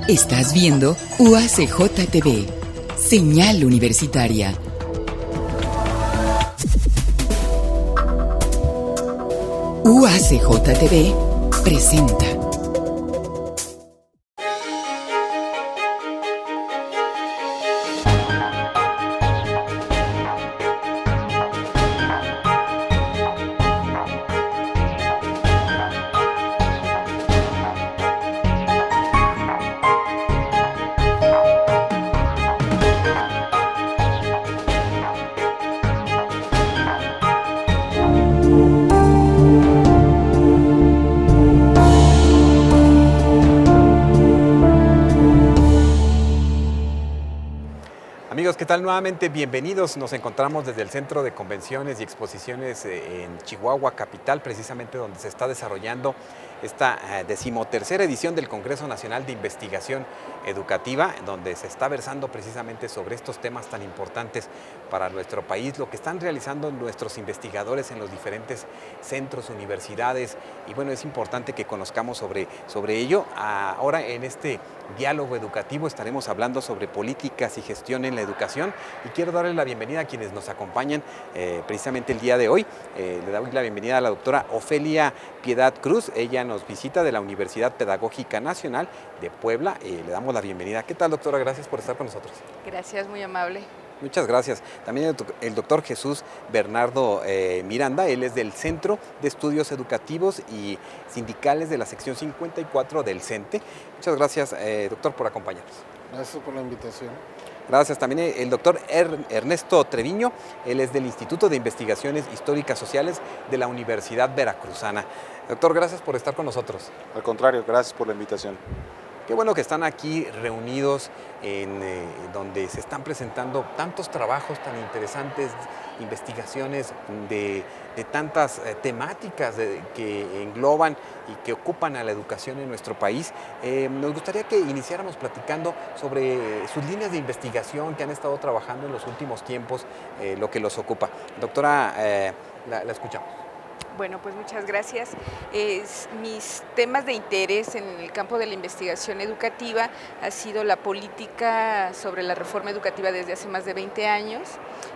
Estás viendo UACJ TV, señal universitaria. UACJ TV presenta. Amigos, ¿qué tal? Nuevamente bienvenidos. Nos encontramos desde el Centro de Convenciones y Exposiciones en Chihuahua, capital, precisamente donde se está desarrollando esta 13ª edición del Congreso Nacional de Investigación Educativa, donde se está versando precisamente sobre estos temas tan importantes para nuestro país, lo que están realizando nuestros investigadores en los diferentes centros, universidades, y bueno, es importante que conozcamos sobre ello. Ahora en este diálogo educativo estaremos hablando sobre políticas y gestión en la educación, y quiero darle la bienvenida a quienes nos acompañan precisamente el día de hoy. Le doy la bienvenida a la doctora Ofelia Piedad Cruz. Ella nos visita de la Universidad Pedagógica Nacional de Puebla. Le damos la bienvenida. ¿Qué tal, doctora? Gracias por estar con nosotros. Gracias, muy amable. Muchas gracias. También el doctor Jesús Bernardo Miranda. Él es del Centro de Estudios Educativos y Sindicales de la sección 54 del CENTE. Muchas gracias, doctor, por acompañarnos. Gracias por la invitación. Gracias. También el doctor Ernesto Treviño. Él es del Instituto de Investigaciones Históricas Sociales de la Universidad Veracruzana. Doctor, gracias por estar con nosotros. Al contrario, gracias por la invitación. Qué bueno que están aquí reunidos en donde se están presentando tantos trabajos tan interesantes, investigaciones de tantas temáticas que engloban y que ocupan a la educación en nuestro país. Nos gustaría que iniciáramos platicando sobre sus líneas de investigación que han estado trabajando en los últimos tiempos, lo que los ocupa. Doctora, la escuchamos. Bueno, pues muchas gracias. Mis temas de interés en el campo de la investigación educativa ha sido la política sobre la reforma educativa desde hace más de 20 años.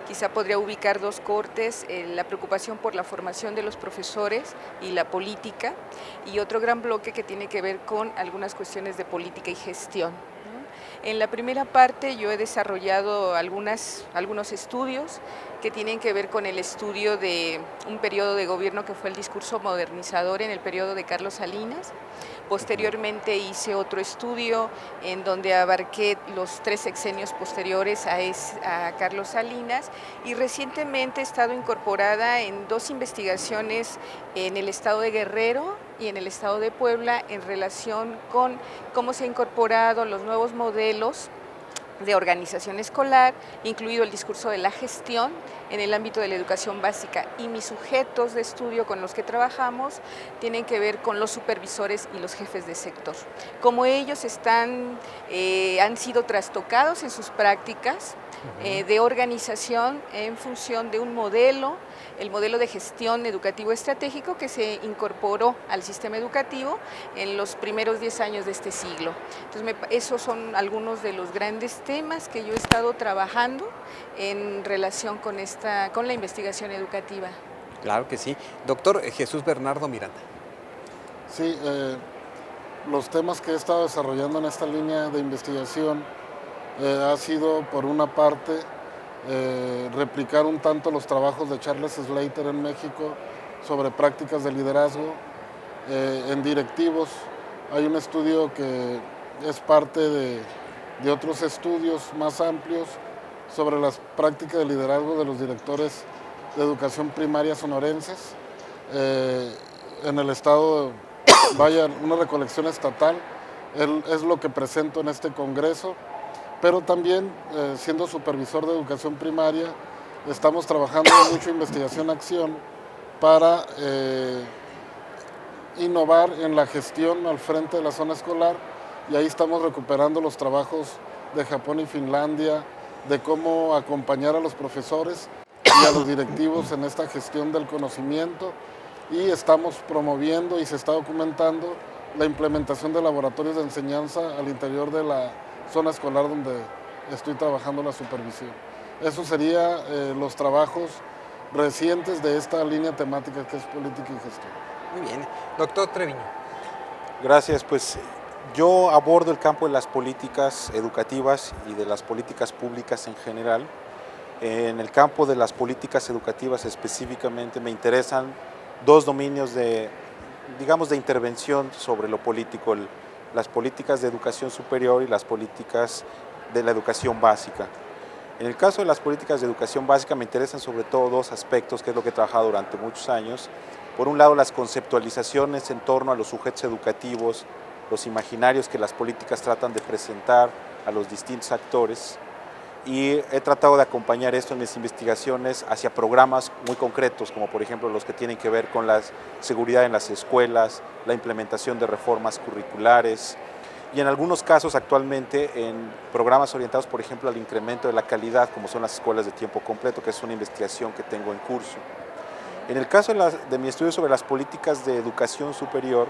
Quizá podría ubicar dos cortes, la preocupación por la formación de los profesores y la política, y otro gran bloque que tiene que ver con algunas cuestiones de política y gestión. En la primera parte yo he desarrollado algunos estudios que tienen que ver con el estudio de un periodo de gobierno que fue el discurso modernizador en el periodo de Carlos Salinas. Posteriormente hice otro estudio en donde abarqué los 3 sexenios posteriores a Carlos Salinas, y recientemente he estado incorporada en 2 investigaciones en el estado de Guerrero y en el estado de Puebla en relación con cómo se han incorporado los nuevos modelos de organización escolar, incluido el discurso de la gestión en el ámbito de la educación básica, y mis sujetos de estudio con los que trabajamos tienen que ver con los supervisores y los jefes de sector. Como ellos han sido trastocados en sus prácticas de organización en función de un modelo, el modelo de gestión educativo estratégico que se incorporó al sistema educativo en los primeros 10 años de este siglo. Entonces, esos son algunos de los grandes temas que yo he estado trabajando en relación con la investigación educativa. Claro que sí. Doctor Jesús Bernardo Miranda. Sí, los temas que he estado desarrollando en esta línea de investigación ha sido, por una parte, replicar un tanto los trabajos de Charles Slater en México sobre prácticas de liderazgo en directivos. Hay un estudio que es parte de otros estudios más amplios sobre las prácticas de liderazgo de los directores de educación primaria sonorenses. En el estado, una recolección estatal, es lo que presento en este congreso, pero también siendo supervisor de educación primaria, estamos trabajando en mucha investigación-acción para innovar en la gestión al frente de la zona escolar, y ahí estamos recuperando los trabajos de Japón y Finlandia, de cómo acompañar a los profesores y a los directivos en esta gestión del conocimiento, y estamos promoviendo y se está documentando la implementación de laboratorios de enseñanza al interior de la zona escolar donde estoy trabajando la supervisión. Eso sería los trabajos recientes de esta línea temática que es política y gestión. Muy bien. Doctor Treviño. Gracias, pues yo abordo el campo de las políticas educativas y de las políticas públicas en general. En el campo de las políticas educativas específicamente me interesan dos dominios de intervención sobre lo político, las políticas de educación superior y las políticas de la educación básica. En el caso de las políticas de educación básica me interesan sobre todo dos aspectos, que es lo que he trabajado durante muchos años. Por un lado, las conceptualizaciones en torno a los sujetos educativos, los imaginarios que las políticas tratan de presentar a los distintos actores, y he tratado de acompañar esto en mis investigaciones hacia programas muy concretos, como por ejemplo los que tienen que ver con la seguridad en las escuelas, la implementación de reformas curriculares, y en algunos casos actualmente en programas orientados, por ejemplo, al incremento de la calidad, como son las escuelas de tiempo completo, que es una investigación que tengo en curso. En el caso de mi estudio sobre las políticas de educación superior,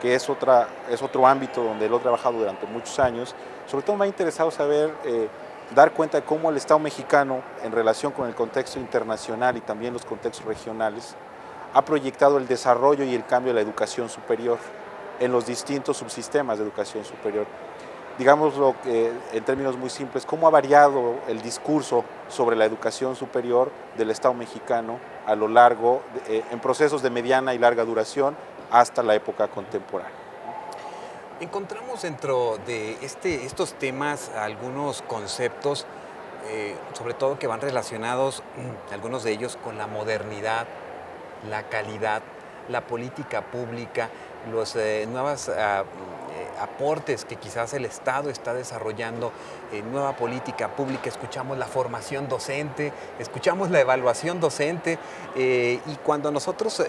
que es otro ámbito donde lo he trabajado durante muchos años, sobre todo me ha interesado saber, dar cuenta de cómo el Estado mexicano, en relación con el contexto internacional y también los contextos regionales, ha proyectado el desarrollo y el cambio de la educación superior en los distintos subsistemas de educación superior. Digámoslo en términos muy simples, cómo ha variado el discurso sobre la educación superior del Estado mexicano a lo largo, en procesos de mediana y larga duración, hasta la época contemporánea. Encontramos dentro de estos temas algunos conceptos, sobre todo que van relacionados, algunos de ellos, con la modernidad, la calidad, la política pública, los nuevos aportes que quizás el Estado está desarrollando en nueva política pública. Escuchamos la formación docente, escuchamos la evaluación docente, y cuando nosotros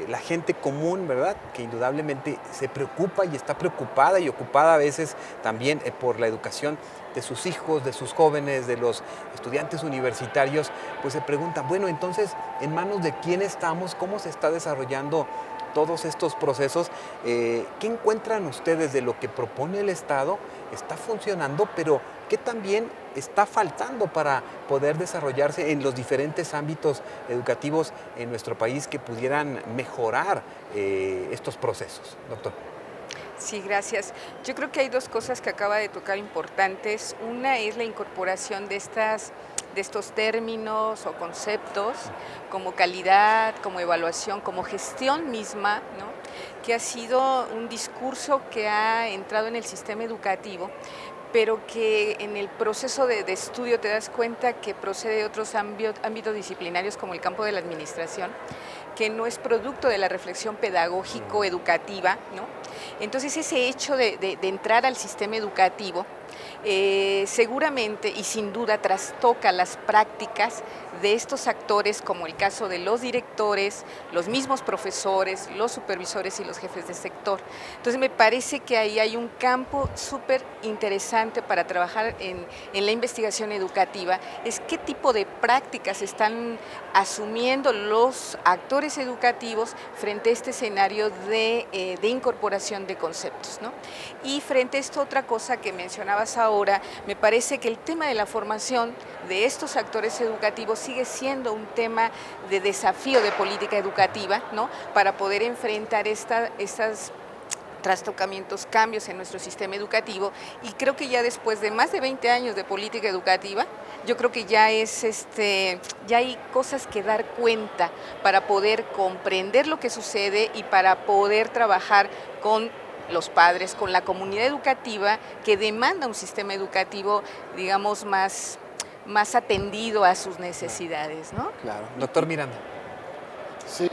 la gente común, ¿verdad?, que indudablemente se preocupa y está preocupada y ocupada a veces también por la educación de sus hijos, de sus jóvenes, de los estudiantes universitarios, pues se preguntan, bueno, entonces, ¿en manos de quién estamos? ¿Cómo se está desarrollando todos estos procesos? ¿Qué encuentran ustedes de lo que propone el Estado? ¿Está funcionando? Pero ¿qué también está faltando para poder desarrollarse en los diferentes ámbitos educativos en nuestro país que pudieran mejorar estos procesos? Doctor. Sí, gracias. Yo creo que hay dos cosas que acaba de tocar importantes. Una es la incorporación de estos términos o conceptos como calidad, como evaluación, como gestión misma, ¿no?, que ha sido un discurso que ha entrado en el sistema educativo, pero que en el proceso de estudio te das cuenta que procede de otros ámbitos disciplinarios como el campo de la administración, que no es producto de la reflexión pedagógico-educativa, ¿no? Entonces ese hecho de entrar al sistema educativo seguramente y sin duda trastoca las prácticas de estos actores, como el caso de los directores, los mismos profesores, los supervisores y los jefes de sector. Entonces me parece que ahí hay un campo súper interesante para trabajar en la investigación educativa, es qué tipo de prácticas están asumiendo los actores educativos frente a este escenario de incorporación de conceptos, ¿no? Y frente a esta otra cosa que mencionabas ahora, me parece que el tema de la formación de estos actores educativos sigue siendo un tema de desafío de política educativa, ¿no?, para poder enfrentar estas trastocamientos, cambios en nuestro sistema educativo, y creo que ya después de más de 20 años de política educativa, yo creo que ya hay cosas que dar cuenta para poder comprender lo que sucede y para poder trabajar con los padres, con la comunidad educativa que demanda un sistema educativo, digamos, más atendido a sus necesidades, ¿no? Claro. Doctor Miranda. Sí,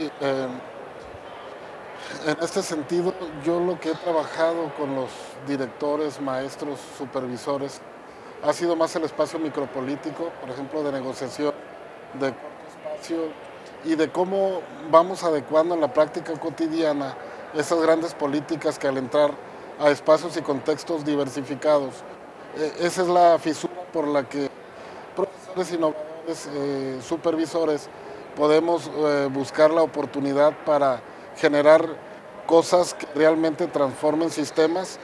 en este sentido, yo lo que he trabajado con los directores, maestros, supervisores, ha sido más el espacio micropolítico, por ejemplo, de negociación, de corto espacio, y de cómo vamos adecuando en la práctica cotidiana esas grandes políticas que al entrar a espacios y contextos diversificados, esa es la fisura por la que profesores, innovadores, supervisores, podemos buscar la oportunidad para generar cosas que realmente transformen sistemas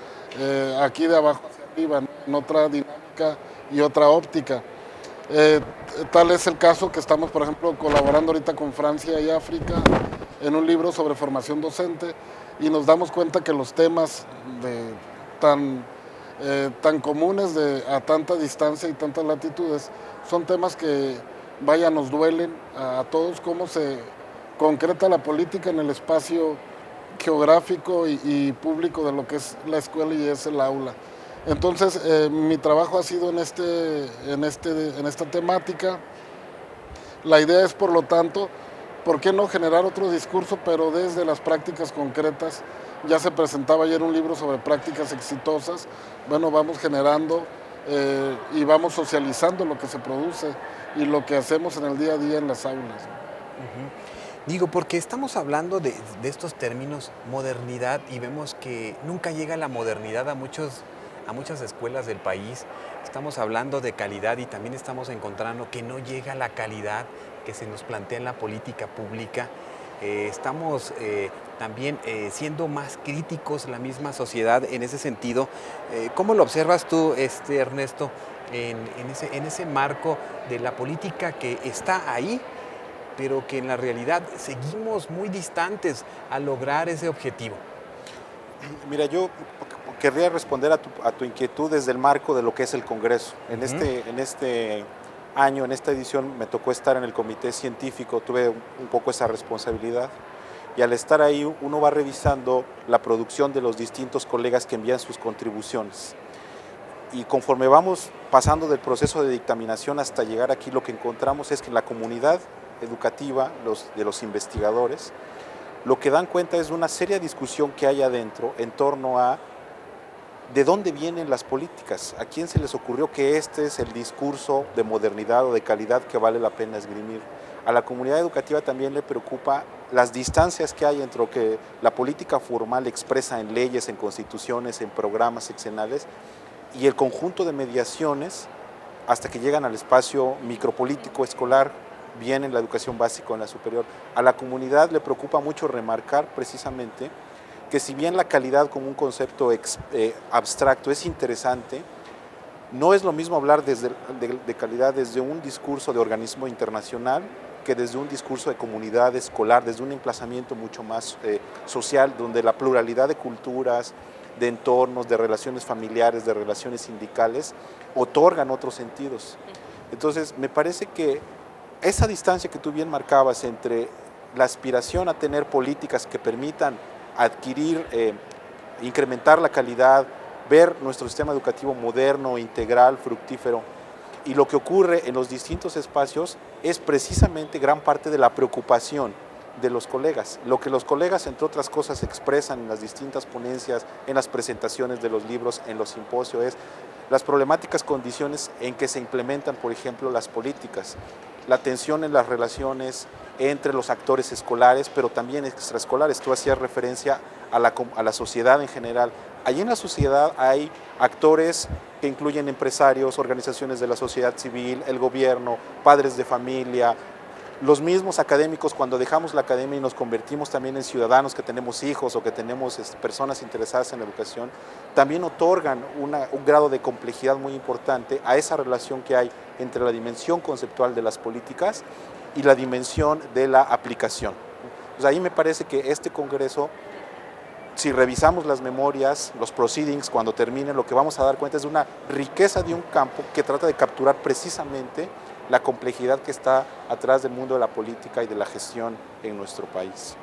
aquí de abajo hacia arriba, ¿no? En otra dinámica y otra óptica. Tal es el caso que estamos, por ejemplo, colaborando ahorita con Francia y África en un libro sobre formación docente, y nos damos cuenta que los temas tan comunes a tanta distancia y tantas latitudes son temas que, nos duelen a todos, cómo se concreta la política en el espacio geográfico y público de lo que es la escuela y es el aula. Entonces, mi trabajo ha sido en esta temática. La idea es, por lo tanto, ¿por qué no generar otro discurso, pero desde las prácticas concretas? Ya se presentaba ayer un libro sobre prácticas exitosas. Bueno, vamos generando y vamos socializando lo que se produce y lo que hacemos en el día a día en las aulas. Digo, porque estamos hablando de estos términos, modernidad, y vemos que nunca llega la modernidad a muchas escuelas del país. Estamos hablando de calidad y también estamos encontrando que no llega la calidad que se nos plantea en la política pública. Estamos también siendo más críticos la misma sociedad en ese sentido. ¿Cómo lo observas tú, Ernesto, en ese marco de la política que está ahí, pero que en la realidad seguimos muy distantes a lograr ese objetivo? Mira, yo querría responder a tu inquietud desde el marco de lo que es el Congreso. En este año, en esta edición, me tocó estar en el comité científico, tuve un poco esa responsabilidad, y al estar ahí uno va revisando la producción de los distintos colegas que envían sus contribuciones. Y conforme vamos pasando del proceso de dictaminación hasta llegar aquí, lo que encontramos es que la comunidad educativa, de los investigadores, lo que dan cuenta es de una seria discusión que hay adentro en torno a de dónde vienen las políticas, a quién se les ocurrió que este es el discurso de modernidad o de calidad que vale la pena esgrimir. A la comunidad educativa también le preocupa las distancias que hay entre lo que la política formal expresa en leyes, en constituciones, en programas seccionales, y el conjunto de mediaciones hasta que llegan al espacio micropolítico escolar, bien en la educación básica o en la superior. A la comunidad le preocupa mucho remarcar precisamente que si bien la calidad como un concepto abstracto es interesante, no es lo mismo hablar de calidad desde un discurso de organismo internacional que desde un discurso de comunidad escolar, desde un emplazamiento mucho más social, donde la pluralidad de culturas, de entornos, de relaciones familiares, de relaciones sindicales, otorgan otros sentidos. Entonces, me parece que esa distancia que tú bien marcabas entre la aspiración a tener políticas que permitan adquirir, incrementar la calidad, ver nuestro sistema educativo moderno, integral, fructífero, y lo que ocurre en los distintos espacios es precisamente gran parte de la preocupación de los colegas. Lo que los colegas, entre otras cosas, expresan en las distintas ponencias, en las presentaciones de los libros, en los simposios, es las problemáticas condiciones en que se implementan, por ejemplo, las políticas, la tensión en las relaciones entre los actores escolares, pero también extraescolares. Tú hacías referencia a la sociedad en general. Allí en la sociedad hay actores que incluyen empresarios, organizaciones de la sociedad civil, el gobierno, padres de familia, los mismos académicos. Cuando dejamos la academia y nos convertimos también en ciudadanos que tenemos hijos o que tenemos personas interesadas en la educación, también otorgan un grado de complejidad muy importante a esa relación que hay entre la dimensión conceptual de las políticas y la dimensión de la aplicación. Pues ahí me parece que este Congreso, si revisamos las memorias, los proceedings, cuando terminen, lo que vamos a dar cuenta es de una riqueza de un campo que trata de capturar precisamente la complejidad que está atrás del mundo de la política y de la gestión en nuestro país.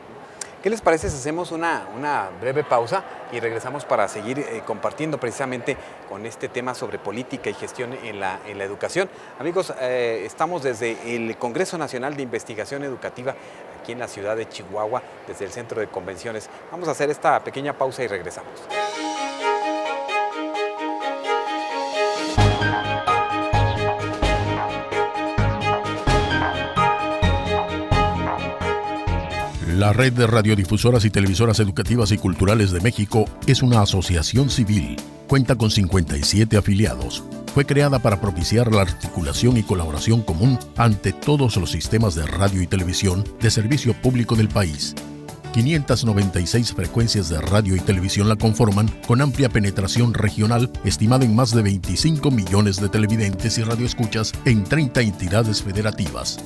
¿Qué les parece si hacemos una breve pausa y regresamos para seguir compartiendo precisamente con este tema sobre política y gestión en la educación? Amigos, estamos desde el Congreso Nacional de Investigación Educativa aquí en la ciudad de Chihuahua, desde el Centro de Convenciones. Vamos a hacer esta pequeña pausa y regresamos. La Red de Radiodifusoras y Televisoras Educativas y Culturales de México es una asociación civil. Cuenta con 57 afiliados. fue creada para propiciar la articulación y colaboración común ante todos los sistemas de radio y televisión de servicio público del país. 596 frecuencias de radio y televisión la conforman, con amplia penetración regional, estimada en más de 25 millones de televidentes y radioescuchas en 30 entidades federativas.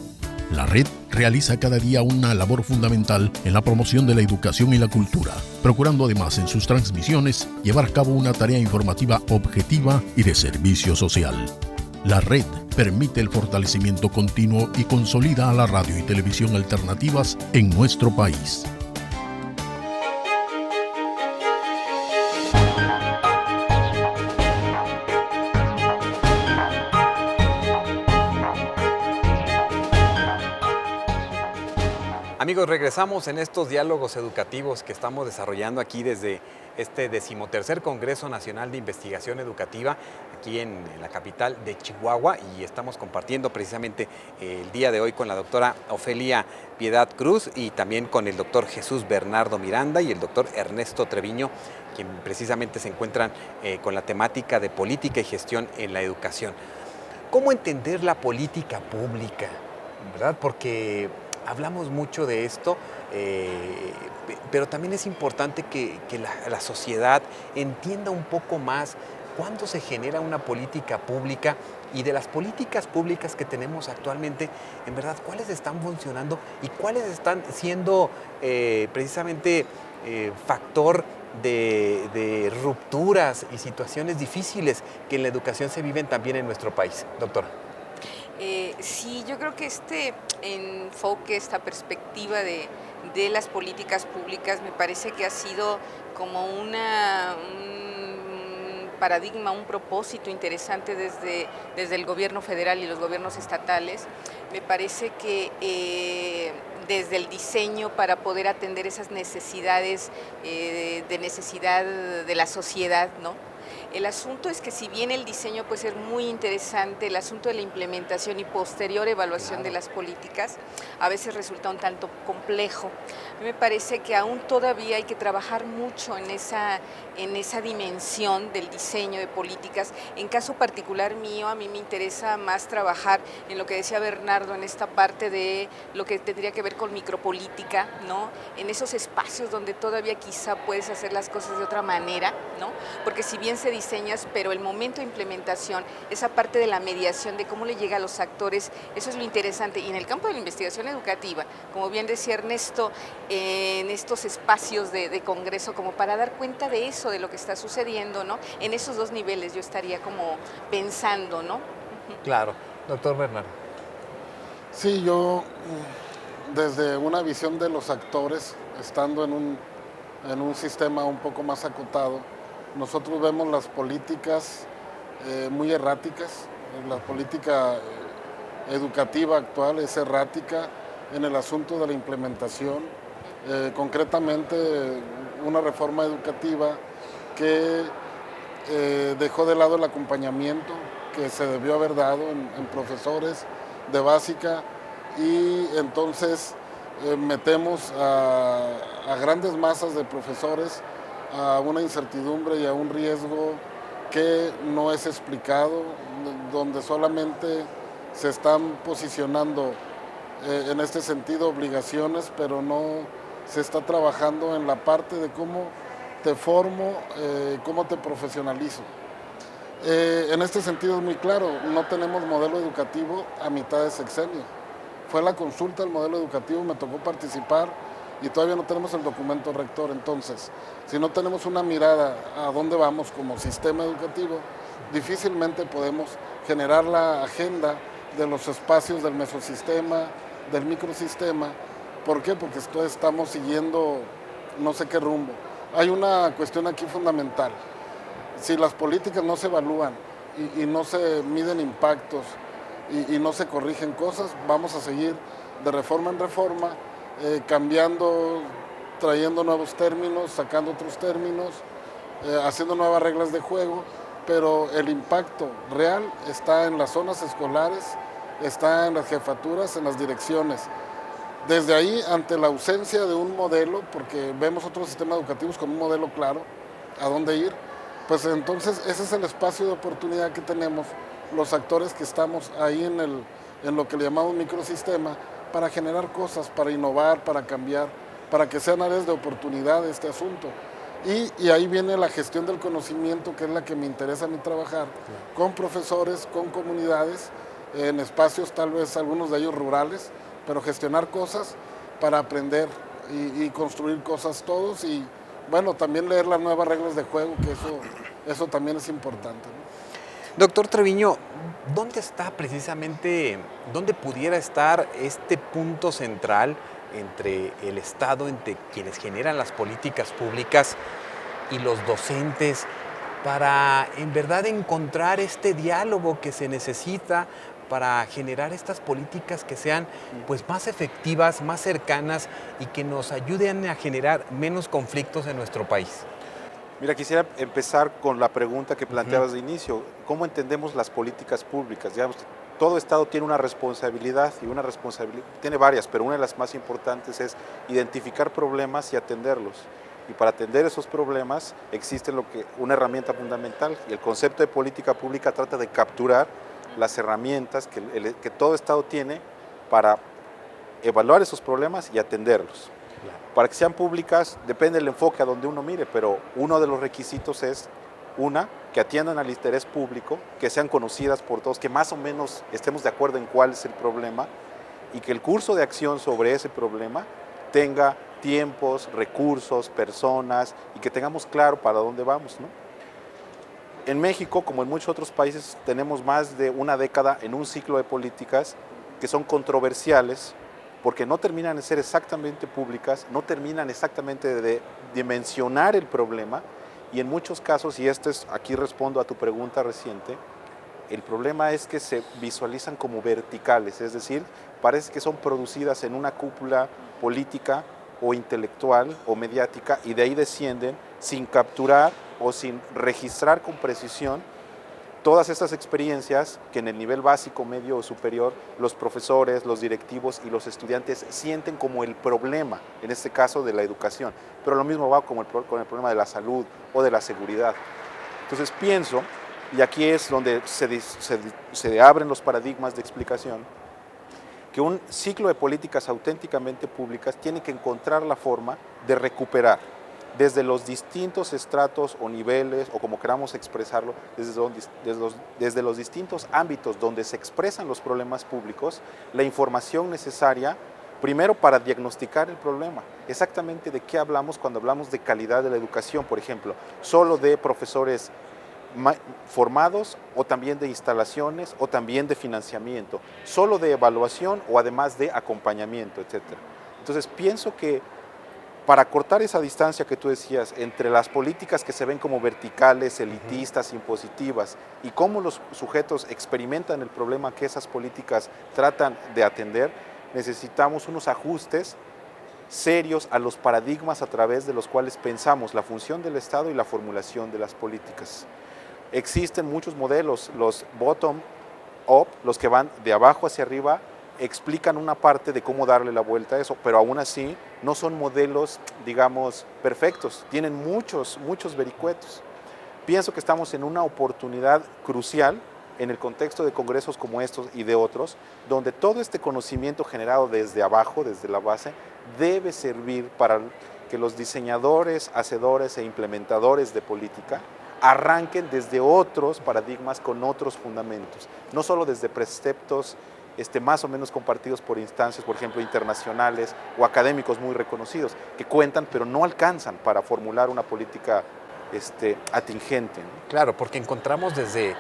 La red realiza cada día una labor fundamental en la promoción de la educación y la cultura, procurando además en sus transmisiones llevar a cabo una tarea informativa objetiva y de servicio social. La red permite el fortalecimiento continuo y consolida a la radio y televisión alternativas en nuestro país. Amigos, regresamos en estos diálogos educativos que estamos desarrollando aquí desde este 13º Congreso Nacional de Investigación Educativa, aquí en la capital de Chihuahua, y estamos compartiendo precisamente el día de hoy con la doctora Ofelia Piedad Cruz y también con el doctor Jesús Bernardo Miranda y el doctor Ernesto Treviño, quien precisamente se encuentran con la temática de política y gestión en la educación. ¿Cómo entender la política pública? ¿Verdad? Porque hablamos mucho de esto, pero también es importante que la sociedad entienda un poco más cuándo se genera una política pública y de las políticas públicas que tenemos actualmente, en verdad, cuáles están funcionando y cuáles están siendo precisamente factor de rupturas y situaciones difíciles que en la educación se viven también en nuestro país. Doctora. Sí, yo creo que este enfoque, esta perspectiva de las políticas públicas me parece que ha sido como un paradigma, un propósito interesante desde el gobierno federal y los gobiernos estatales. Me parece que desde el diseño para poder atender esas necesidades de necesidad de la sociedad, ¿no? El asunto es que si bien el diseño puede ser muy interesante, el asunto de la implementación y posterior evaluación de las políticas a veces resulta un tanto complejo. A mí me parece que aún todavía hay que trabajar mucho en esa dimensión del diseño de políticas. En caso particular mío, a mí me interesa más trabajar en lo que decía Bernardo, en esta parte de lo que tendría que ver con micropolítica, ¿no? En esos espacios donde todavía quizá puedes hacer las cosas de otra manera, ¿no? Porque si bien se diseñas, pero el momento de implementación, esa parte de la mediación, de cómo le llega a los actores, eso es lo interesante. Y en el campo de la investigación educativa, como bien decía Ernesto, en estos espacios de congreso, como para dar cuenta de eso, de lo que está sucediendo, ¿no? En esos dos niveles yo estaría como pensando, ¿no? Claro. Doctor Bernardo. Sí, yo desde una visión de los actores, estando en un sistema un poco más acotado, nosotros vemos las políticas muy erráticas. La política educativa actual es errática en el asunto de la implementación. Concretamente, una reforma educativa que dejó de lado el acompañamiento que se debió haber dado en profesores de básica, y entonces metemos a grandes masas de profesores a una incertidumbre y a un riesgo que no es explicado, donde solamente se están posicionando en este sentido obligaciones, pero no se está trabajando en la parte de cómo te formo, cómo te profesionalizo. En este sentido es muy claro, no tenemos modelo educativo a mitad de sexenio. Fue la consulta del modelo educativo, me tocó participar y todavía no tenemos el documento rector. Entonces, si no tenemos una mirada a dónde vamos como sistema educativo, difícilmente podemos generar la agenda de los espacios del mesosistema, del microsistema. ¿Por qué? Porque estamos siguiendo no sé qué rumbo. Hay una cuestión aquí fundamental. Si las políticas no se evalúan y no se miden impactos y no se corrigen cosas, vamos a seguir de reforma en reforma, cambiando, trayendo nuevos términos, sacando otros términos, haciendo nuevas reglas de juego, pero el impacto real está en las zonas escolares, está en las jefaturas, en las direcciones. Desde ahí, ante la ausencia de un modelo, porque vemos otros sistemas educativos con un modelo claro a dónde ir, pues entonces ese es el espacio de oportunidad que tenemos los actores que estamos ahí en lo que le llamamos microsistema, para generar cosas, para innovar, para cambiar, para que sean áreas de oportunidad de este asunto. Y ahí viene la gestión del conocimiento, que es la que me interesa a mí trabajar, con profesores, con comunidades, en espacios tal vez algunos de ellos rurales, pero gestionar cosas para aprender y construir cosas todos, y bueno, también leer las nuevas reglas de juego, que eso también es importante, ¿no? Doctor Treviño, ¿dónde está precisamente, dónde pudiera estar este punto central entre el Estado, entre quienes generan las políticas públicas y los docentes, para en verdad encontrar este diálogo que se necesita para generar estas políticas que sean pues más efectivas, más cercanas y que nos ayuden a generar menos conflictos en nuestro país? Mira, quisiera empezar con la pregunta que planteabas de inicio. ¿Cómo entendemos las políticas públicas? Digamos, todo Estado tiene una responsabilidad, y una responsabilidad, tiene varias, pero una de las más importantes es identificar problemas y atenderlos. Y para atender esos problemas existe una herramienta fundamental, y el concepto de política pública trata de capturar las herramientas que todo Estado tiene para evaluar esos problemas y atenderlos. Para que sean públicas depende del enfoque a donde uno mire, pero uno de los requisitos es, que atiendan al interés público, que sean conocidas por todos, que más o menos estemos de acuerdo en cuál es el problema, y que el curso de acción sobre ese problema tenga tiempos, recursos, personas, y que tengamos claro para dónde vamos, ¿no? En México, como en muchos otros países, tenemos más de una década en un ciclo de políticas que son controversiales, porque no terminan de ser exactamente públicas, no terminan exactamente de dimensionar el problema, y en muchos casos, y aquí respondo a tu pregunta reciente, el problema es que se visualizan como verticales, es decir, parece que son producidas en una cúpula política o intelectual o mediática, y de ahí descienden sin capturar o sin registrar con precisión todas estas experiencias que en el nivel básico, medio o superior, los profesores, los directivos y los estudiantes sienten como el problema, en este caso de la educación. Pero lo mismo va con el problema de la salud o de la seguridad. Entonces pienso, y aquí es donde se abren los paradigmas de explicación, que un ciclo de políticas auténticamente públicas tiene que encontrar la forma de recuperar desde los distintos estratos o niveles, o como queramos expresarlo, desde los distintos ámbitos donde se expresan los problemas públicos, la información necesaria, primero para diagnosticar el problema. Exactamente de qué hablamos cuando hablamos de calidad de la educación, por ejemplo, solo de profesores formados, o también de instalaciones, o también de financiamiento, solo de evaluación o además de acompañamiento, etc. Entonces pienso que para cortar esa distancia que tú decías entre las políticas que se ven como verticales, elitistas, impositivas, y cómo los sujetos experimentan el problema que esas políticas tratan de atender, necesitamos unos ajustes serios a los paradigmas a través de los cuales pensamos la función del Estado y la formulación de las políticas. Existen muchos modelos, los bottom-up, los que van de abajo hacia arriba, explican una parte de cómo darle la vuelta a eso, pero aún así no son modelos, digamos, perfectos, tienen muchos vericuetos. Pienso que estamos en una oportunidad crucial en el contexto de congresos como estos y de otros, donde todo este conocimiento generado desde abajo, desde la base, debe servir para que los diseñadores, hacedores e implementadores de política arranquen desde otros paradigmas con otros fundamentos, no solo desde preceptos más o menos compartidos por instancias, por ejemplo, internacionales o académicos muy reconocidos, que cuentan pero no alcanzan para formular una política atingente, ¿no? Claro, porque encontramos desde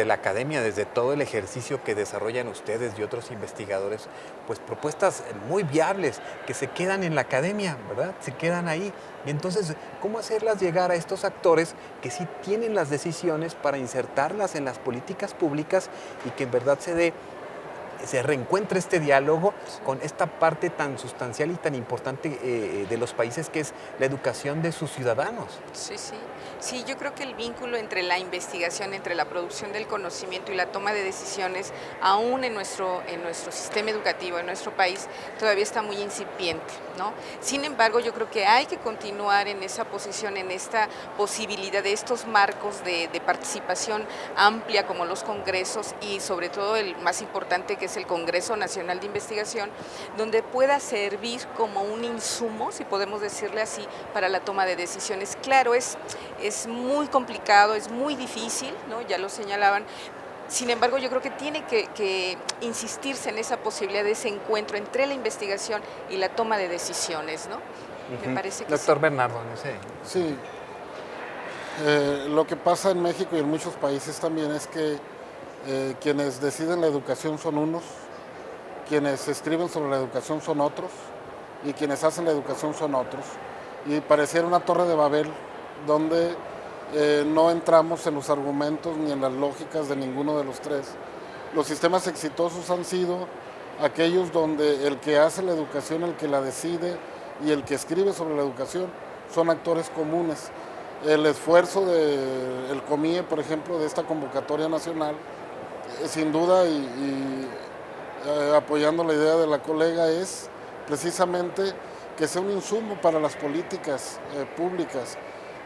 la academia, desde todo el ejercicio que desarrollan ustedes y otros investigadores, pues propuestas muy viables que se quedan en la academia, ¿verdad? Se quedan ahí. Y entonces, ¿cómo hacerlas llegar a estos actores que sí tienen las decisiones para insertarlas en las políticas públicas y que en verdad se reencuentre este diálogo con esta parte tan sustancial y tan importante de los países, que es la educación de sus ciudadanos? Sí, yo creo que el vínculo entre la investigación, entre la producción del conocimiento y la toma de decisiones, aún en nuestro sistema educativo, en nuestro país, todavía está muy incipiente. ¿no? Sin embargo, yo creo que hay que continuar en esa posición, en esta posibilidad de estos marcos de participación amplia como los congresos y sobre todo el más importante que es el Congreso Nacional de Investigación, donde pueda servir como un insumo, si podemos decirle así, para la toma de decisiones. Claro, es muy complicado, es muy difícil, ¿no? Ya lo señalaban. Sin embargo, yo creo que tiene que insistirse en esa posibilidad de ese encuentro entre la investigación y la toma de decisiones, ¿no? Me parece que Doctor sí. Bernardo, no sé. Sí, lo que pasa en México y en muchos países también es que quienes deciden la educación son unos, quienes escriben sobre la educación son otros y quienes hacen la educación son otros. Y pareciera una torre de Babel donde no entramos en los argumentos ni en las lógicas de ninguno de los tres. Los sistemas exitosos han sido aquellos donde el que hace la educación, el que la decide y el que escribe sobre la educación son actores comunes. El esfuerzo del COMIE, por ejemplo, de esta convocatoria nacional, sin duda y apoyando la idea de la colega, es precisamente que sea un insumo para las políticas públicas,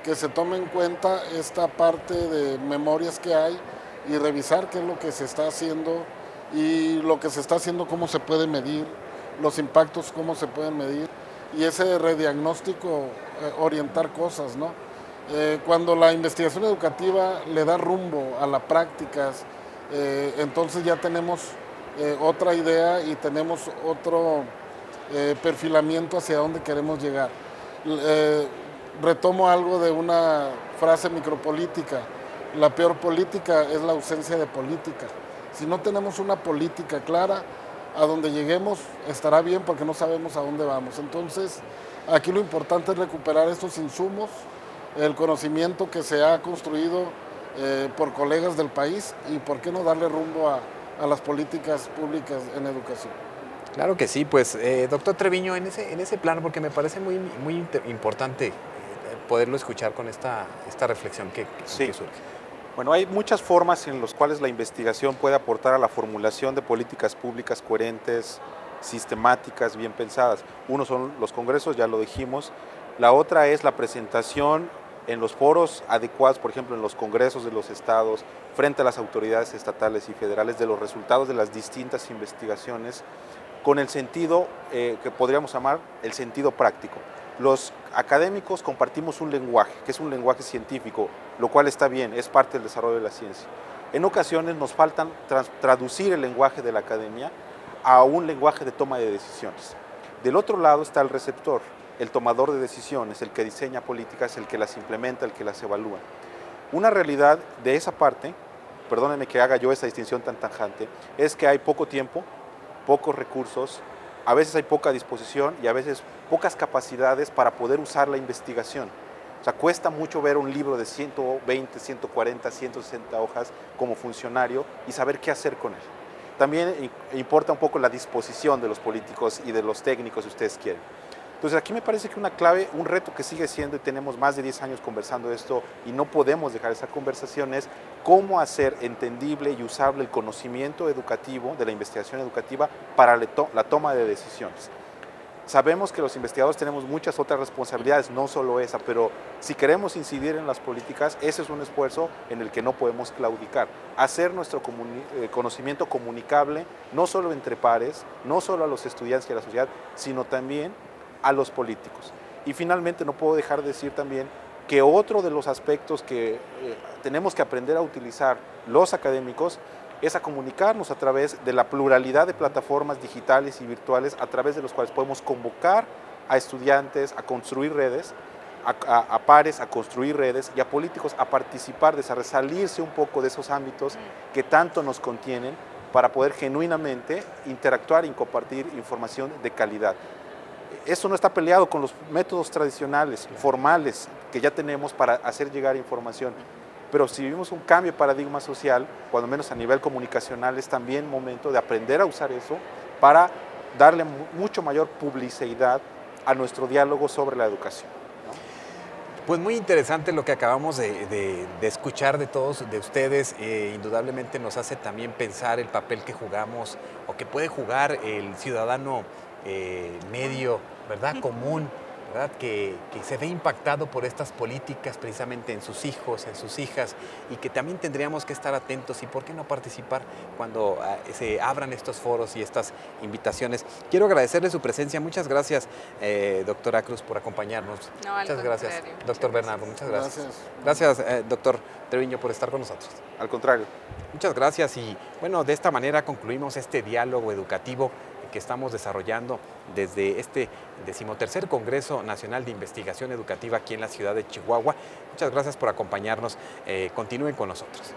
que se tome en cuenta esta parte de memorias que hay y revisar qué es lo que se está haciendo y lo que se está haciendo, cómo se puede medir, los impactos, cómo se pueden medir y ese rediagnóstico, orientar cosas, ¿no? Cuando la investigación educativa le da rumbo a las prácticas, entonces ya tenemos otra idea y tenemos otro perfilamiento hacia dónde queremos llegar. Retomo algo de una frase micropolítica: la peor política es la ausencia de política. Si no tenemos una política clara, a donde lleguemos estará bien porque no sabemos a dónde vamos. Entonces, aquí lo importante es recuperar estos insumos, el conocimiento que se ha construido por colegas del país y por qué no darle rumbo a las políticas públicas en educación. Claro que sí, pues doctor Treviño, en ese plano, porque me parece muy importante poderlo escuchar con esta reflexión que surge. Bueno, hay muchas formas en las cuales la investigación puede aportar a la formulación de políticas públicas coherentes, sistemáticas, bien pensadas. Uno son los congresos, ya lo dijimos. La otra es la presentación en los foros adecuados, por ejemplo, en los congresos de los estados, frente a las autoridades estatales y federales, de los resultados de las distintas investigaciones, con el sentido que podríamos llamar el sentido práctico. Los académicos compartimos un lenguaje, que es un lenguaje científico, lo cual está bien, es parte del desarrollo de la ciencia. En ocasiones nos faltan traducir el lenguaje de la academia a un lenguaje de toma de decisiones. Del otro lado está el receptor, el tomador de decisiones, el que diseña políticas, el que las implementa, el que las evalúa. Una realidad de esa parte, perdónenme que haga yo esa distinción tan tajante, es que hay poco tiempo, pocos recursos, a veces hay poca disposición y a veces pocas capacidades para poder usar la investigación. O sea, cuesta mucho ver un libro de 120, 140, 160 hojas como funcionario y saber qué hacer con él. También importa un poco la disposición de los políticos y de los técnicos, si ustedes quieren. Entonces aquí me parece que una clave, un reto que sigue siendo, y tenemos más de 10 años conversando esto y no podemos dejar esa conversación, es cómo hacer entendible y usable el conocimiento educativo, de la investigación educativa, para la toma de decisiones. Sabemos que los investigadores tenemos muchas otras responsabilidades, no solo esa, pero si queremos incidir en las políticas, ese es un esfuerzo en el que no podemos claudicar. Hacer nuestro conocimiento comunicable, no solo entre pares, no solo a los estudiantes y a la sociedad, sino también a los políticos. Y finalmente no puedo dejar de decir también que otro de los aspectos que tenemos que aprender a utilizar los académicos es a comunicarnos a través de la pluralidad de plataformas digitales y virtuales a través de los cuales podemos convocar a estudiantes a construir redes, a pares a construir redes y a políticos a participar, a salirse un poco de esos ámbitos que tanto nos contienen para poder genuinamente interactuar y compartir información de calidad. Eso no está peleado con los métodos tradicionales, formales, que ya tenemos para hacer llegar información. Pero si vivimos un cambio de paradigma social, cuando menos a nivel comunicacional, es también momento de aprender a usar eso para darle mucho mayor publicidad a nuestro diálogo sobre la educación, ¿no? Pues muy interesante lo que acabamos de escuchar de todos, de ustedes. Indudablemente nos hace también pensar el papel que jugamos o que puede jugar el ciudadano medio ¿verdad? Común, ¿verdad? Que se ve impactado por estas políticas precisamente en sus hijos, en sus hijas, y que también tendríamos que estar atentos y por qué no participar cuando se abran estos foros y estas invitaciones. Quiero agradecerle su presencia. Muchas gracias, doctora Cruz, por acompañarnos. No, al muchas gracias, contrario. doctor Muchas Bernardo. Muchas gracias. Gracias. Gracias, doctor Treviño, por estar con nosotros. Al contrario. Muchas gracias y bueno, de esta manera concluimos este diálogo educativo que estamos desarrollando desde este 13º Congreso Nacional de Investigación Educativa aquí en la ciudad de Chihuahua. Muchas gracias por acompañarnos. Continúen con nosotros.